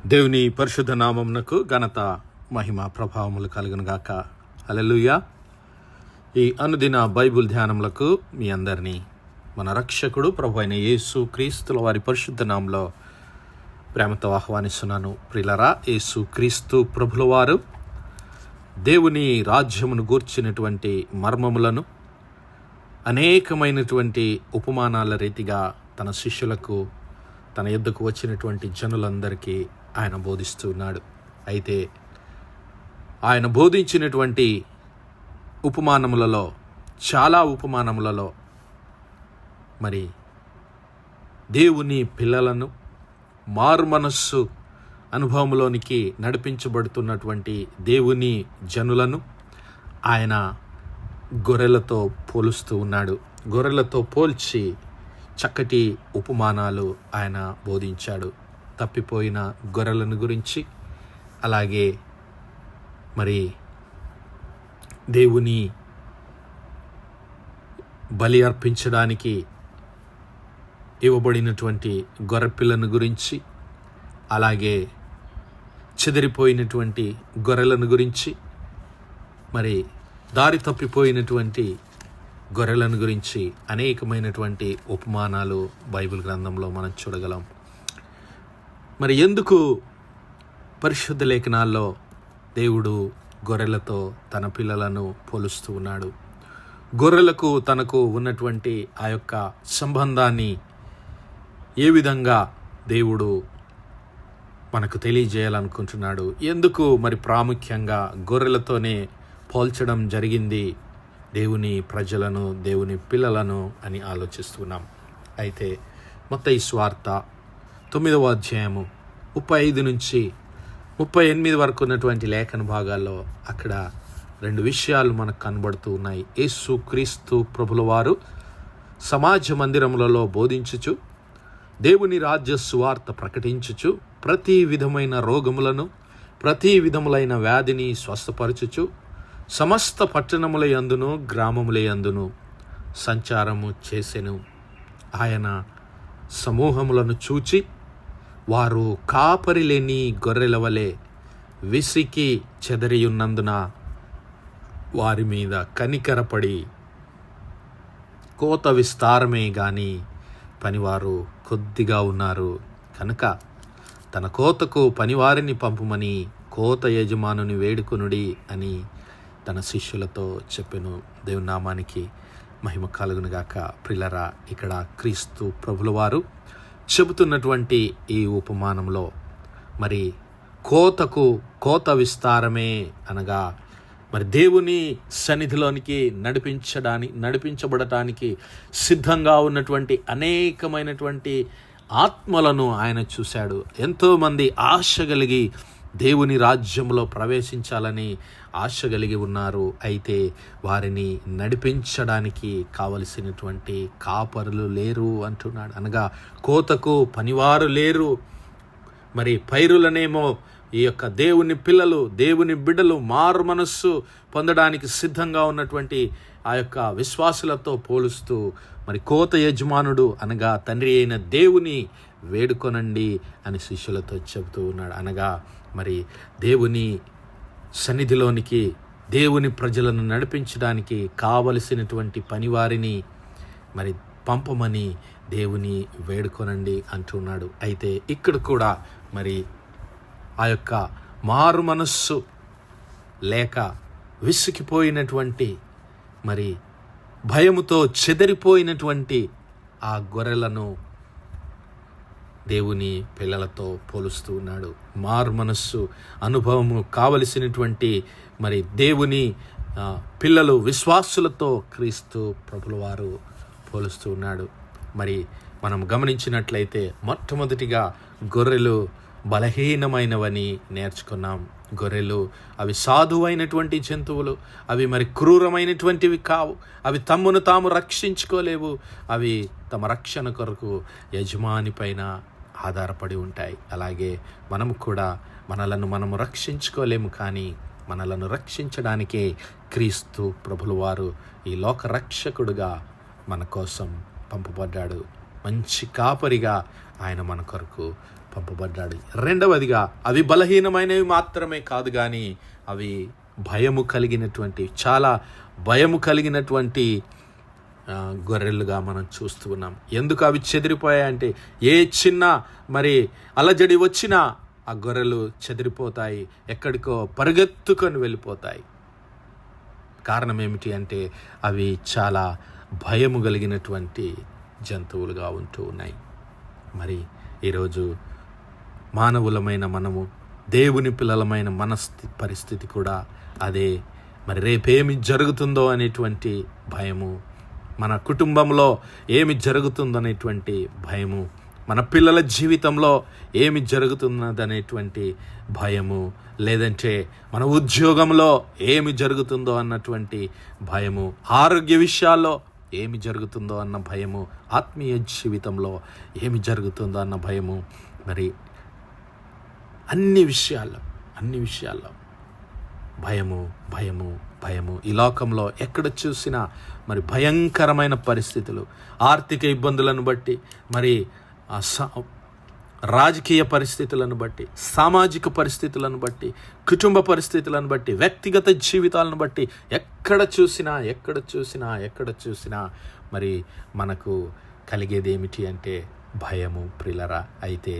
దేవుని పరిశుద్ధ నామమునకు ఘనత మహిమ ప్రభావములు కలుగును గాక. హల్లెలూయా. ఈ అనుదిన బైబిల్ ధ్యానములకు మీ అందరినీ మన రక్షకుడు ప్రభు అయిన యేసు క్రీస్తుల వారి పరిశుద్ధ నామములో ప్రేమతో ఆహ్వానిస్తున్నాను. ప్రియులారా, యేసు క్రీస్తు ప్రభుల వారు దేవుని రాజ్యమును గూర్చినటువంటి మర్మములను అనేకమైనటువంటి ఉపమానాల రీతిగా తన శిష్యులకు, తన యొద్దకు వచ్చినటువంటి జనులందరికీ ఆయన బోధిస్తూ ఉన్నాడు. అయితే ఆయన బోధించినటువంటి ఉపమానములలో, చాలా ఉపమానములలో మరి దేవుని పిల్లలను మారుమనస్సు అనుభవంలోనికి నడిపించబడుతున్నటువంటి దేవుని జనులను ఆయన గొర్రెలతో పోలుస్తూ ఉన్నాడు. గొర్రెలతో పోల్చి చక్కటి ఉపమానాలు ఆయన బోధించాడు. తప్పిపోయిన గొర్రెలను గురించి, అలాగే మరి దేవుని బలి అర్పించడానికి ఇవ్వబడినటువంటి గొర్రెపిల్లను గురించి, అలాగే చెదిరిపోయినటువంటి గొర్రెలను గురించి, మరి దారి తప్పిపోయినటువంటి గొర్రెలను గురించి అనేకమైనటువంటి ఉపమానాలు బైబిల్ గ్రంథంలో మనం చూడగలం. మరి ఎందుకు పరిశుద్ధ లేఖనాల్లో దేవుడు గొర్రెలతో తన పిల్లలను పోలుస్తూ ఉన్నాడు? గొర్రెలకు తనకు ఉన్నటువంటి ఆ యొక్క సంబంధాన్ని ఏ విధంగా దేవుడు మనకు తెలియజేయాలనుకుంటున్నాడు? ఎందుకు మరి ప్రాముఖ్యంగా గొర్రెలతోనే పోల్చడం జరిగింది దేవుని ప్రజలను, దేవుని పిల్లలను అని ఆలోచిస్తున్నాం. అయితే మత్తయి సువార్త 9వ అధ్యాయము 35 నుంచి 38 వరకు ఉన్నటువంటి లేఖన భాగాల్లో అక్కడ రెండు విషయాలు మనకు కనబడుతూ ఉన్నాయి. యేసు క్రీస్తు ప్రభుల వారు సమాజ మందిరములలో బోధించుచు, దేవుని రాజ్య సువార్త ప్రకటించుచు, ప్రతి విధమైన రోగములను, ప్రతి విధములైన వ్యాధిని స్వస్థపరచుచు, సమస్త పట్టణముల యందును గ్రామముల యందును సంచారము చేసెను. ఆయన సమూహములను చూచి, వారు కాపరి లేని గొర్రెల వలె విసికి చెదరియున్నందున వారి మీద కనికరపడి, కోత విస్తారమే గాని పనివారు కొద్దిగా ఉన్నారు కనుక తన కోతకు పనివారిని పంపుమని కోత యజమానుని వేడుకొనుడి అని తన శిష్యులతో చెప్పెను. దేవుని నామానికి మహిమ కలుగును గాక. ప్రియులారా, ఇక్కడ క్రీస్తు ప్రభుల వారు చెబుతున్నటువంటి ఈ ఉపమానంలో మరి కోత విస్తారమే అనగా మరి దేవుని సన్నిధిలోనికి నడిపించబడటానికి సిద్ధంగా ఉన్నటువంటి అనేకమైనటువంటి ఆత్మలను ఆయన చూశాడు. ఎంతోమంది ఆశ కలిగి దేవుని రాజ్యంలో ప్రవేశించాలని ఆశ కలిగి ఉన్నారు. అయితే వారిని నడిపించడానికి కావలసినటువంటి కాపరులు లేరు అంటున్నాడు. అనగా కోతకు పనివారు లేరు. మరి పైరులనేమో ఈ యొక్క దేవుని పిల్లలు, దేవుని బిడ్డలు మారు మనస్సు పొందడానికి సిద్ధంగా ఉన్నటువంటి ఆ యొక్క విశ్వాసులతో పోలుస్తూ మరి కోత యజమానుడు అనగా తండ్రి అయిన దేవుని వేడుకొనండి అని శిష్యులతో చెబుతూ ఉన్నాడు. అనగా మరి దేవుని సన్నిధిలోనికి, దేవుని ప్రజలను నడిపించడానికి కావలసినటువంటి పనివారిని మరి పంపమని దేవుని వేడుకొనండి అంటున్నాడు. అయితే ఇక్కడ కూడా మరి ఆ యొక్క మారు మనస్సు లేక విసిగిపోయినటువంటి, మరి భయముతో చెదిరిపోయినటువంటి ఆ గొర్రెలను దేవుని పిల్లలతో పోలుస్తూ ఉన్నాడు. మారు మనస్సు అనుభవము కావలసినటువంటి మరి దేవుని పిల్లలు, విశ్వాసులతో క్రీస్తు ప్రభుల వారు పోలుస్తూ ఉన్నాడు. మరి మనం గమనించినట్లయితే మొట్టమొదటిగా గొర్రెలు బలహీనమైనవని నేర్చుకున్నాం. గొర్రెలు అవి సాధువైనటువంటి జంతువులు, అవి మరి క్రూరమైనటువంటివి కావు, అవి తమ్మును తాము రక్షించుకోలేవు, అవి తమ రక్షణ కొరకు యజమాని పైన ఆధారపడి ఉంటాయి. అలాగే మనము కూడా మనము రక్షించుకోలేము, కానీ మనలను రక్షించడానికే క్రీస్తు ప్రభుల వారు ఈ లోక రక్షకుడుగా మన కోసం పంపబడ్డాడు. మంచి కాపరిగా ఆయన మన కొరకు పంపబడ్డాడు. రెండవదిగా అవి బలహీనమైనవి మాత్రమే కాదు, కానీ అవి భయము కలిగినటువంటి, చాలా భయము కలిగినటువంటి గొర్రెలుగా మనం చూస్తూ ఉన్నాం. ఎందుకు అవి చెదిరిపోయాయంటే, ఏ చిన్న అలజడి వచ్చినా ఆ గొర్రెలు చెదిరిపోతాయి, ఎక్కడికో పరిగెత్తుకొని వెళ్ళిపోతాయి. కారణం ఏమిటి అంటే, అవి చాలా భయము కలిగినటువంటి జంతువులుగా ఉంటూ ఉన్నాయి. ఈరోజు మానవులమైన మనము, దేవుని పిల్లలమైన మన పరిస్థితి కూడా అదే. రేపేమి జరుగుతుందో అనేటువంటి భయము, మన కుటుంబంలో ఏమి జరుగుతుందనేటువంటి భయము, మన పిల్లల జీవితంలో ఏమి జరుగుతున్నదనేటువంటి భయము, లేదంటే మన ఉద్యోగంలో ఏమి జరుగుతుందో అన్నటువంటి భయము, ఆరోగ్య విషయాల్లో ఏమి జరుగుతుందో అన్న భయము, ఆత్మీయ జీవితంలో ఏమి జరుగుతుందో అన్న భయము, అన్ని విషయాల్లో భయము భయము భయము. ఈ లోకంలో ఎక్కడ చూసినా భయంకరమైన పరిస్థితులు, ఆర్థిక ఇబ్బందులను బట్టి, రాజకీయ పరిస్థితులను బట్టి, సామాజిక పరిస్థితులను బట్టి, కుటుంబ పరిస్థితులను బట్టి, వ్యక్తిగత జీవితాలను బట్టి ఎక్కడ చూసినా మనకు కలిగేది ఏమిటి అంటే భయము ప్రియులారా. అయితే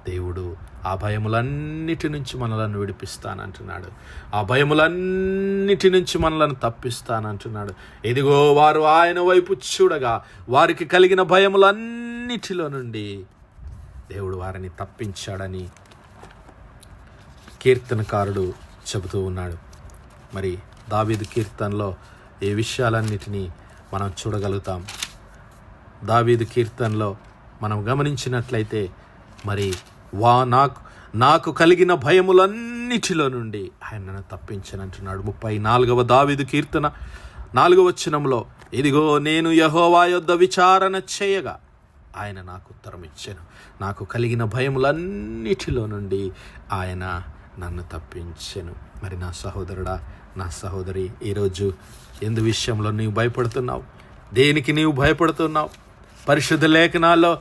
దేవుడు ఆ భయములన్నిటి నుంచి మనలను విడిపిస్తానంటున్నాడు, ఆ భయములన్నిటి నుంచి మనలను తప్పిస్తానంటున్నాడు. ఇదిగో వారు ఆయన వైపు చూడగా వారికి కలిగిన భయములన్నిటిలో నుండి దేవుడు వారిని తప్పించాడని కీర్తనకారుడు చెబుతూ ఉన్నాడు. దావీదు కీర్తనలో ఈ విషయాలన్నిటినీ మనం చూడగలుగుతాం. దావీదు కీర్తనలో మనం గమనించినట్లయితే నాకు కలిగిన భయములన్నిటిలో నుండి ఆయన నన్ను తప్పించనంటున్నాడు. 34వ దావీదు కీర్తన 4వ వచనంలో, ఇదిగో నేను యెహోవా యొద్ద విచారణ చేయగా ఆయన నాకు ఉత్తరం ఇచ్చెను, నాకు కలిగిన భయములన్నిటిలో నుండి ఆయన నన్ను తప్పించెను. నా సహోదరుడా, నా సహోదరి, ఈరోజు ఎందు విషయంలో నీవు భయపడుతున్నావు? దేనికి నీవు భయపడుతున్నావు? పరిశుద్ధ లేఖనాల్లో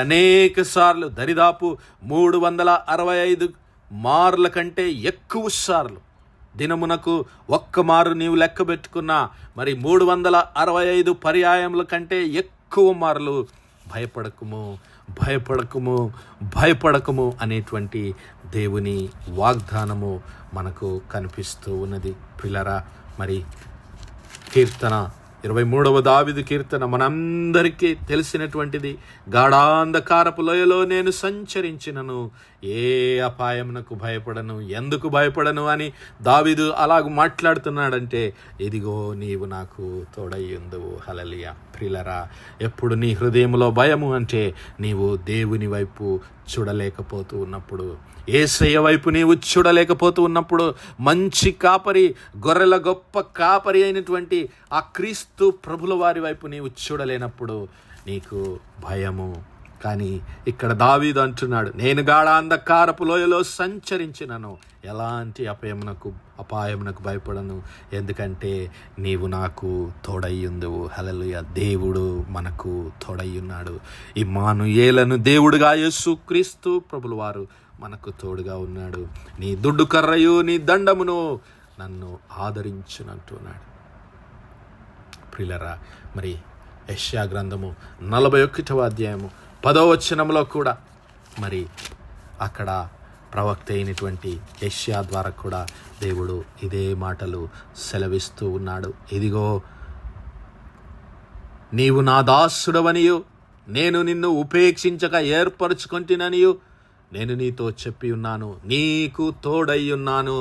అనేక సార్లు, దరిదాపు 365 మార్ల కంటే ఎక్కువ సార్లు, దినమునకు ఒక్క మారు నీవు లెక్క పెట్టుకున్నా 365 పర్యాయముల కంటే ఎక్కువ మార్లు భయపడకము అనేటువంటి దేవుని వాగ్దానము మనకు కనిపిస్తూ ఉన్నది. పిల్లరా, కీర్తన 23వ దావీదు కీర్తన మనందరికీ తెలిసినటువంటిది. గాఢాంధకారపు లోయలో నేను సంచరించినను ఏ అపాయమునకు భయపడను, ఎందుకు భయపడను అని దావీదు అలాగ మాట్లాడుతున్నాడంటే, ఇదిగో నీవు నాకు తోడయ్యుందువు. హల్లెలూయా. ప్రియులారా, ఎప్పుడు నీ హృదయంలో భయము అంటే నీవు దేవుని వైపు చూడలేకపోతూ ఉన్నప్పుడు, యేసయ్య వైపు నీవు చూడలేకపోతూ ఉన్నప్పుడు, మంచి కాపరి, గొర్రెల గొప్ప కాపరి అయినటువంటి ఆ క్రీస్తు ప్రభుల వారి వైపు నీవు చూడలేనప్పుడు నీకు భయము. కానీ ఇక్కడ దావీదు అంటున్నాడు, నేను గాఢాంధకారపు లోయలో సంచరించినను ఎలాంటి అపాయమునకు భయపడను, ఎందుకంటే నీవు నాకు తోడయ్యుందువు. హల్లెలూయా. దేవుడు మనకు తోడయ్యున్నాడు. ఇమ్మానుయేలను దేవుడుగా యేసు క్రీస్తు ప్రభుల వారు మనకు తోడుగా ఉన్నాడు. నీ దుడ్డు కర్రయు నీ దండమును నన్ను ఆదరించునంటున్నాడు. ప్రియులారా, యెషయా గ్రంథము 41వ అధ్యాయము 10వ వచనంలో కూడా అక్కడ ప్రవక్త అయినటువంటి యెషయా ద్వారా కూడా దేవుడు ఇదే మాటలు సెలవిస్తూ ఉన్నాడు. ఇదిగో నీవు నా దాసుడవనియు నేను నిన్ను ఉపేక్షించక ఏర్పరచుకొంటిననియు నేను నీతో చెప్పి ఉన్నాను, నీకు తోడయ్యున్నాను,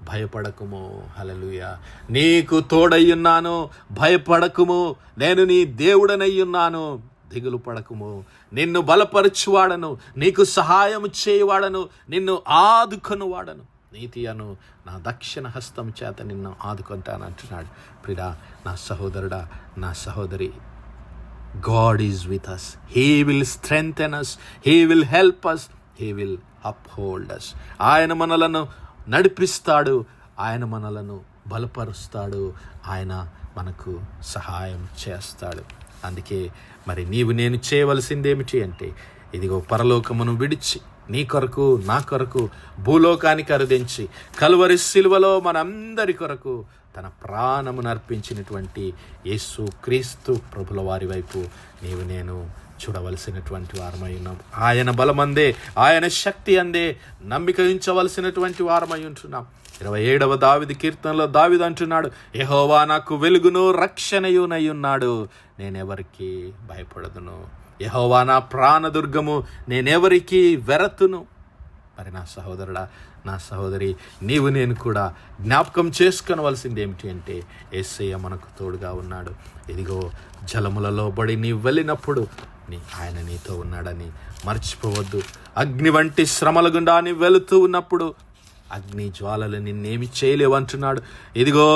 భయపడకుము. హల్లెలూయా. నీకు తోడయ్యున్నాను, భయపడకుము, నేను నీ దేవుడనయ్యున్నాను, దిగులు పడకుము, నిన్ను బలపరచువాడను, నీకు సహాయం చేయువాడను, నిన్ను ఆదుకొనువాడను, నీతి అను నా దక్షిణ హస్తం చేత నిన్ను ఆదుకుంటానంటున్నాడు. ప్రియా నా సహోదరుడా, నా సహోదరి, God is with us. He will strengthen us. He will help us. He will uphold us. ఆయన మనలను నడిపిస్తాడు, ఆయన మనలను బలపరుస్తాడు, ఆయన మనకు సహాయం చేస్తాడు. అందుకే మరి నీవు నేను చేయవలసిందేమిటి అంటే, ఇదిగో పరలోకమును విడిచి నీ కొరకు నా కొరకు భూలోకానికి అరుదించి కలువరి సిలువలో మనందరి కొరకు తన ప్రాణమును అర్పించినటువంటి యేసు క్రీస్తు ప్రభుల వారి వైపు నీవు నేను చూడవలసినటువంటి వారమై ఉన్నాం. ఆయన బలమందే, ఆయన శక్తి అందే నమ్మిక ఉంచవలసినటువంటి వారమై ఉంటున్నాం. 27వ దావీదు కీర్తనలో దావీదు అంటున్నాడు, యెహోవా నాకు వెలుగును రక్షణయునై ఉన్నాడు, నేనెవరికి భయపడదును. యెహోవా నా ప్రాణదుర్గము, నేనెవరికి వెరతును. మరి నా సహోదరుడా, నా సహోదరి, నీవు నేను కూడా జ్ఞాపకం చేసుకొనవలసింది ఏమిటి అంటే, యేసయ్య మనకు తోడుగా ఉన్నాడు. ఇదిగో జలములలో బడి నీవు వెళ్ళినప్పుడు ఆయన నీతో ఉన్నాడని మర్చిపోవద్దు. అగ్ని వంటి శ్రమల గుండా నీవు వెళుతూ ఉన్నప్పుడు అగ్ని జ్వాలలు నిన్నేమి చేయలేవంటున్నాడు. ఇదిగో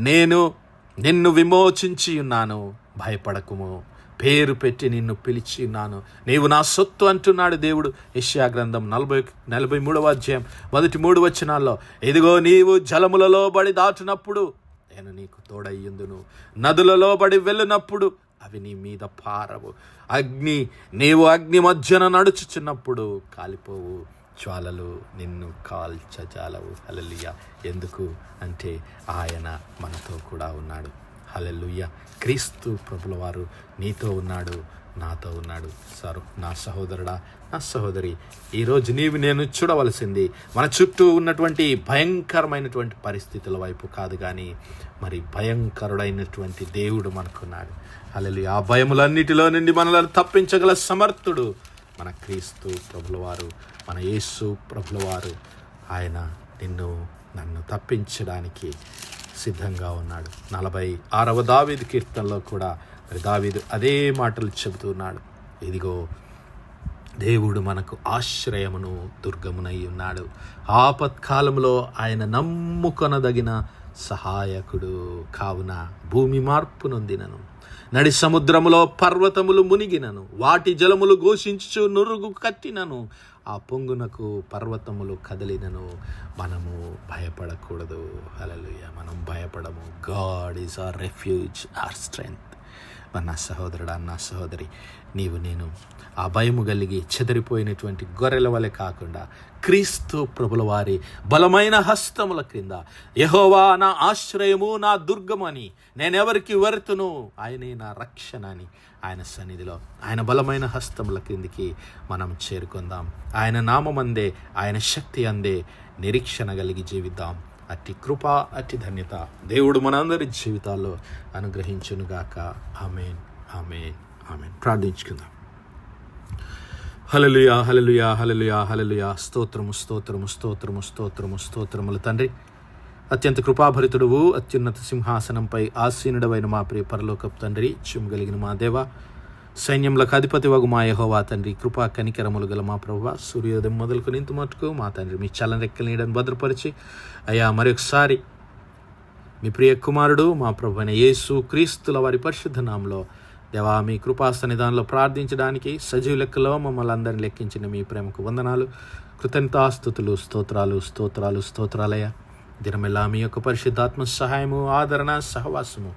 నేను నిన్ను విమోచించి ఉన్నాను, భయపడకుము, పేరు పెట్టి నిన్ను పిలిచి ఉన్నాను, నీవు నా సొత్తు అంటున్నాడు దేవుడు. యెషయా గ్రంథం 43వ అధ్యాయం 1-3 వచనాల్లో, ఇదిగో నీవు జలములలో బడి దాటునప్పుడు నేను నీకు తోడయ్యుందును, నదులలో బడి వెళ్ళినప్పుడు అవి నీ మీద పారవు, నీవు అగ్ని మధ్యన నడుచుచున్నప్పుడు కాలిపోవు, జ్వాలలు నిన్ను కాల్చజాలవు. హల్లెలూయా. ఎందుకు అంటే ఆయన మనతో కూడా ఉన్నాడు. హల్లెలూయా. క్రీస్తు ప్రభుల వారు నీతో ఉన్నాడు, నాతో ఉన్నాడు. నా సహోదరుడా, నా సహోదరి, ఈరోజు నీవు నేను చూడవలసింది మన చుట్టూ ఉన్నటువంటి భయంకరమైనటువంటి పరిస్థితుల వైపు కాదు, కానీ మరి భయంకరుడైనటువంటి దేవుడు మనకున్నాడు. హల్లెలూయా. ఆ భయములన్నిటిలో నుండి మనల్ని తప్పించగల సమర్థుడు మన క్రీస్తు ప్రభుల వారు, మన యేసు ప్రభుల వారు. ఆయన నిన్ను నన్ను తప్పించడానికి సిద్ధంగా ఉన్నాడు. 46వ దావీదు కీర్తనలో కూడా మరి దావీదు అదే మాటలు చెబుతున్నాడు. ఇదిగో దేవుడు మనకు ఆశ్రయమును దుర్గమునై ఉన్నాడు, ఆపత్కాలంలో ఆయన నమ్ముకొనదగిన సహాయకుడు. కావున భూమి మార్పు నొందినను, నడి సముద్రములో పర్వతములు మునిగినను, వాటి జలములు ఘోషించు నురుగు కట్టినను, ఆ పొంగునకు పర్వతములు కదిలినను, మనము భయపడకూడదు. హల్లెలూయా. మనం భయపడము. God is our refuge, our strength. నా సహోదరుడా, నా సహోదరి, నీవు నేను ఆ భయము కలిగి చెదిరిపోయినటువంటి గొర్రెల వలె కాకుండా క్రీస్తు ప్రభుల వారి బలమైన హస్తముల క్రింద, యెహోవా నా ఆశ్రయము, నా దుర్గమని, నేనెవరికి వెరతును, ఆయనే నా రక్షణ అని ఆయన సన్నిధిలో ఆయన బలమైన హస్తముల క్రిందికి మనం చేరుకుందాం. ఆయన నామమందే, ఆయన శక్తి అందే నిరీక్షణ కలిగి జీవిద్దాం. అట్టి కృప, అట్టి ధన్యత దేవుడు మనందరి జీవితాల్లో అనుగ్రహించునుగాక. ఆమేన్, ఆమేన్, ఆమేన్. ప్రార్థించుకుందాం. హల్లెలూయా, హల్లెలూయా, హల్లెలూయా, హల్లెలూయా. స్తోత్రము, స్తోత్రము, స్తోత్రము, స్తోత్రము, స్తోత్రములు తండ్రి. అత్యంత కృపాభరితుడువు, అత్యున్నత సింహాసనంపై ఆసీనుడవైన మా ప్రియ పరలోకపు తండ్రి, కలిగిన మా దేవ, సైన్యములకు అధిపతి వగు మా యెహోవా తండ్రి, కృపా కనికరములు గల మా ప్రభువా, సూర్యోదయం మొదలుకొని ఇంత మటుకు మా తండ్రి మీ చల్లని రెక్కల నీడను భద్రపరిచి అయ్యా మరొకసారి మీ ప్రియ కుమారుడు మా ప్రభు అయిన యేసు క్రీస్తుల వారి పరిశుద్ధ నామములో దేవా మీ కృపా సన్నిధానంలో ప్రార్థించడానికి సజీవ లెక్కలో మమ్మల్ని అందరిని లెక్కించిన మీ ప్రేమకు వందనాలు, కృతజ్ఞతాస్తుతులు, స్తోత్రాలు, స్తోత్రాలు, స్తోత్రాలయ్యా. దినమెల్లా మీ యొక్క పరిశుద్ధాత్మ సహాయము, ఆదరణ, సహవాసము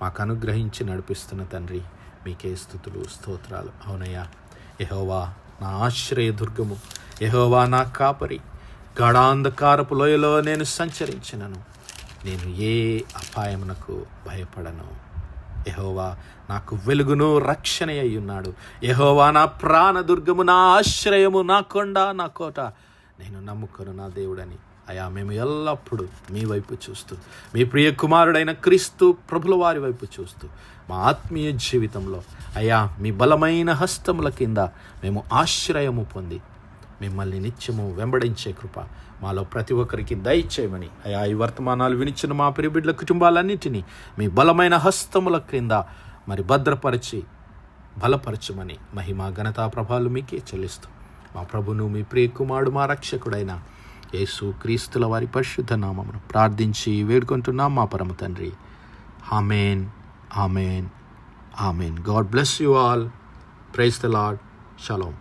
మాకు అనుగ్రహించి నడిపిస్తున్న తండ్రి, మీకే స్తుతులు, స్తోత్రాలు. అవునయ్యా, యెహోవా నా ఆశ్రయ దుర్గము, యెహోవా నా కాపరి, గాఢాంధకారపు లోయలో నేను సంచరించినను, నేను ఏ అపాయమునకు భయపడను. యెహోవా నాకు వెలుగును రక్షణ అయి ఉన్నాడు. యెహోవా నా ప్రాణదుర్గము, నా ఆశ్రయము, నా కొండ, నా కోట, నేను నమ్ముకొను నా దేవుడని. అయా మేము ఎల్లప్పుడూ మీ వైపు చూస్తూ, మీ ప్రియ కుమారుడైన క్రీస్తు ప్రభుల వారి వైపు చూస్తూ, మా ఆత్మీయ జీవితంలో అయా మీ బలమైన హస్తముల కింద మేము ఆశ్రయము పొంది మిమ్మల్ని నిత్యము వెంబడించే కృప మాలో ప్రతి ఒక్కరికి దయచేయమని అయా ఈ వర్తమానాలు వినిచిన మా ప్రియ బిడ్డల కుటుంబాలన్నింటినీ మీ బలమైన హస్తముల క్రింద మరి భద్రపరిచి బలపరచమని మహిమ, ఘనతా, ప్రభావాలు మీకే చెల్లిస్తూ మా ప్రభును మీ ప్రియ కుమారుడు మా రక్షకుడైన యేసు క్రీస్తుల వారి పరిశుద్ధ నామమును ప్రార్థించి వేడుకుంటున్నాం మా పరమ తండ్రి. Amen, amen, amen. God bless you all. Praise the Lord. Shalom.